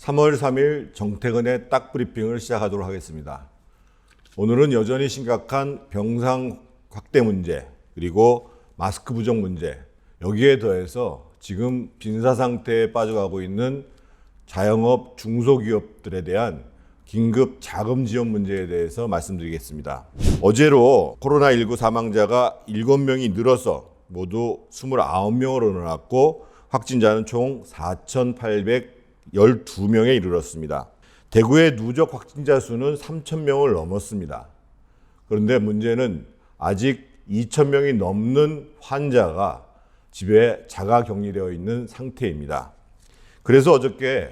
3월 3일 정태근의 딱 브리핑을 시작하도록 하겠습니다. 오늘은 여전히 심각한 병상 확대 문제, 그리고 마스크 부족 문제, 여기에 더해서 지금 빈사 상태에 빠져가고 있는 자영업 중소기업들에 대한 긴급 자금 지원 문제에 대해서 말씀드리겠습니다. 어제로 코로나19 사망자가 7명이 늘어서 모두 29명으로 늘어났고 확진자는 총 4,812명에 이르렀습니다. 대구의 누적 확진자 수는 3,000명을 넘었습니다. 그런데 문제는 아직 2,000명이 넘는 환자가 집에 자가 격리되어 있는 상태입니다. 그래서 어저께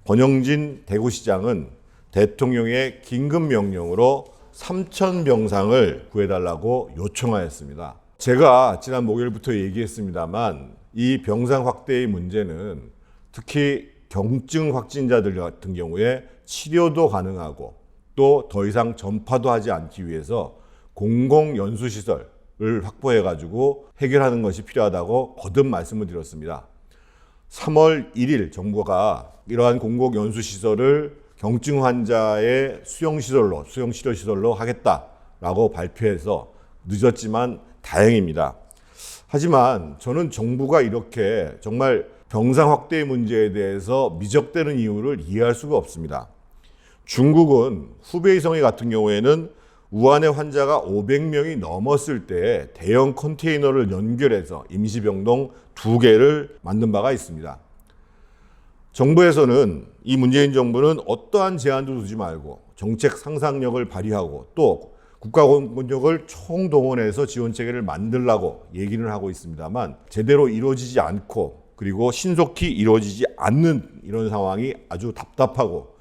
권영진 대구시장은 대통령의 긴급 명령으로 3,000병상을 구해달라고 요청하였습니다. 제가 지난 목요일부터 얘기했습니다만 이 병상 확대의 문제는 특히 경증 확진자들 같은 경우에 치료도 가능하고 또 더 이상 전파도 하지 않기 위해서 공공연수시설을 확보해가지고 해결하는 것이 필요하다고 거듭 말씀을 드렸습니다. 3월 1일 정부가 이러한 공공연수시설을 경증 환자의 수용시설로, 수용치료시설로 하겠다라고 발표해서 늦었지만 다행입니다. 하지만 저는 정부가 이렇게 정말 병상 확대의 문제에 대해서 미적대는 이유를 이해할 수가 없습니다. 중국은 후베이성이 같은 경우에는 우한의 환자가 500명이 넘었을 때 대형 컨테이너를 연결해서 임시병동 2개를 만든 바가 있습니다. 정부에서는 이 문재인 정부는 어떠한 제한도 두지 말고 정책 상상력을 발휘하고 또 국가공권력을 총동원해서 지원 체계를 만들라고 얘기는 하고 있습니다만 제대로 이루어지지 않고 그리고 신속히 이루어지지 않는 이런 상황이 아주 답답하고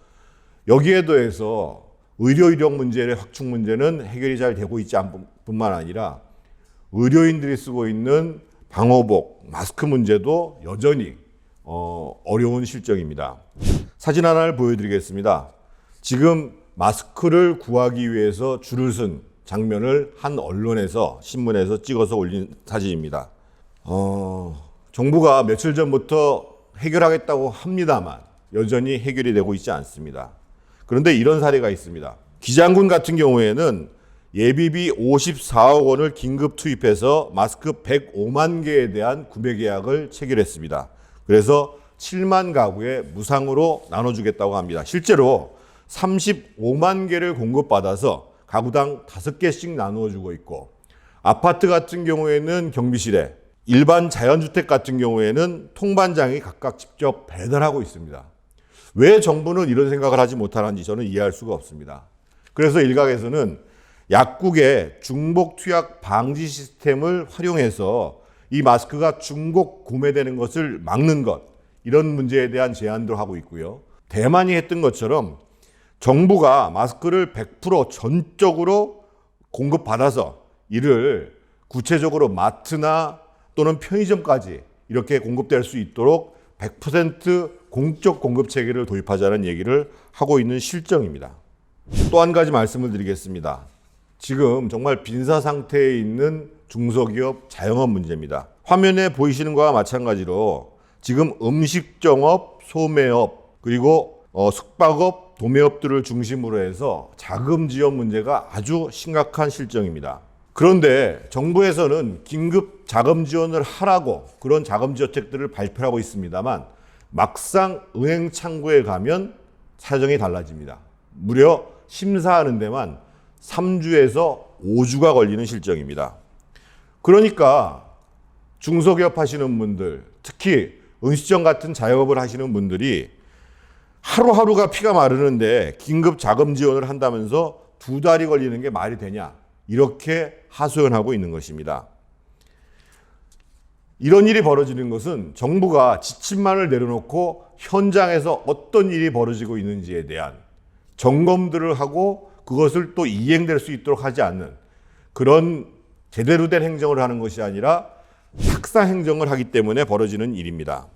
여기에 더해서 의료 인력 문제의 확충 문제는 해결이 잘 되고 있지 않을 뿐만 아니라 의료인들이 쓰고 있는 방호복, 마스크 문제도 여전히 어려운 실정입니다. 사진 하나를 보여드리겠습니다. 지금 마스크를 구하기 위해서 줄을 쓴 장면을 한 언론에서 신문에서 찍어서 올린 사진입니다. 정부가 며칠 전부터 해결하겠다고 합니다만 여전히 해결이 되고 있지 않습니다. 그런데 이런 사례가 있습니다. 기장군 같은 경우에는 예비비 54억 원을 긴급 투입해서 마스크 105만 개에 대한 구매 계약을 체결했습니다. 그래서 7만 가구에 무상으로 나눠주겠다고 합니다. 실제로 35만 개를 공급받아서 가구당 5개씩 나누어주고 있고 아파트 같은 경우에는 경비실에 일반 자연주택 같은 경우에는 통반장이 각각 직접 배달하고 있습니다. 왜 정부는 이런 생각을 하지 못하는지 저는 이해할 수가 없습니다. 그래서 일각에서는 약국의 중복 투약 방지 시스템을 활용해서 이 마스크가 중복 구매되는 것을 막는 것, 이런 문제에 대한 제안도 하고 있고요. 대만이 했던 것처럼 정부가 마스크를 100% 전적으로 공급받아서 이를 구체적으로 마트나 또는 편의점까지 이렇게 공급될 수 있도록 100% 공적 공급 체계를 도입하자는 얘기를 하고 있는 실정입니다. 또 한 가지 말씀을 드리겠습니다. 지금 정말 빈사 상태에 있는 중소기업 자영업 문제입니다. 화면에 보이시는 것과 마찬가지로 지금 음식점업, 소매업, 그리고 숙박업, 도매업들을 중심으로 해서 자금 지원 문제가 아주 심각한 실정입니다. 그런데 정부에서는 긴급 자금 지원을 하라고 그런 자금 지원책들을 발표하고 있습니다만 막상 은행 창구에 가면 사정이 달라집니다. 무려 심사하는 데만 3주에서 5주가 걸리는 실정입니다. 그러니까 중소기업 하시는 분들, 특히 음식점 같은 자영업을 하시는 분들이 하루하루가 피가 마르는데 긴급 자금 지원을 한다면서 2달이 걸리는 게 말이 되냐, 이렇게 하소연하고 있는 것입니다. 이런 일이 벌어지는 것은 정부가 지침만을 내려놓고 현장에서 어떤 일이 벌어지고 있는지에 대한 점검들을 하고 그것을 또 이행될 수 있도록 하지 않는 그런 제대로 된 행정을 하는 것이 아니라 탁상 행정을 하기 때문에 벌어지는 일입니다.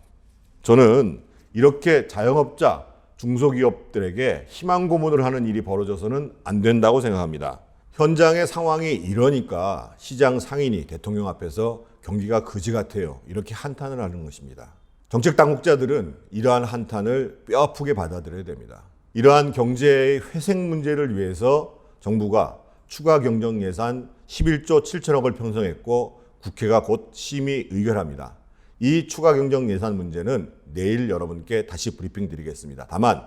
저는 이렇게 자영업자, 중소기업들에게 희망 고문을 하는 일이 벌어져서는 안 된다고 생각합니다. 현장의 상황이 이러니까 시장 상인이 대통령 앞에서 경기가 거지 같아요, 이렇게 한탄을 하는 것입니다. 정책 당국자들은 이러한 한탄을 뼈아프게 받아들여야 됩니다. 이러한 경제의 회생 문제를 위해서 정부가 추가 경정 예산 11조 7천억을 편성했고 국회가 곧 심의 의결합니다. 이 추가 경정 예산 문제는 내일 여러분께 다시 브리핑 드리겠습니다. 다만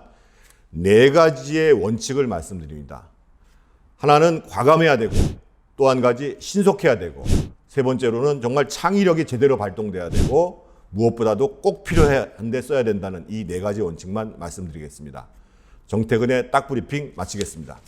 4가지의 원칙을 말씀드립니다. 하나는 과감해야 되고, 또 한 가지 신속해야 되고, 세 번째로는 정말 창의력이 제대로 발동돼야 되고, 무엇보다도 꼭 필요한데 써야 된다는 이 4가지 원칙만 말씀드리겠습니다. 정태근의 딱 브리핑 마치겠습니다.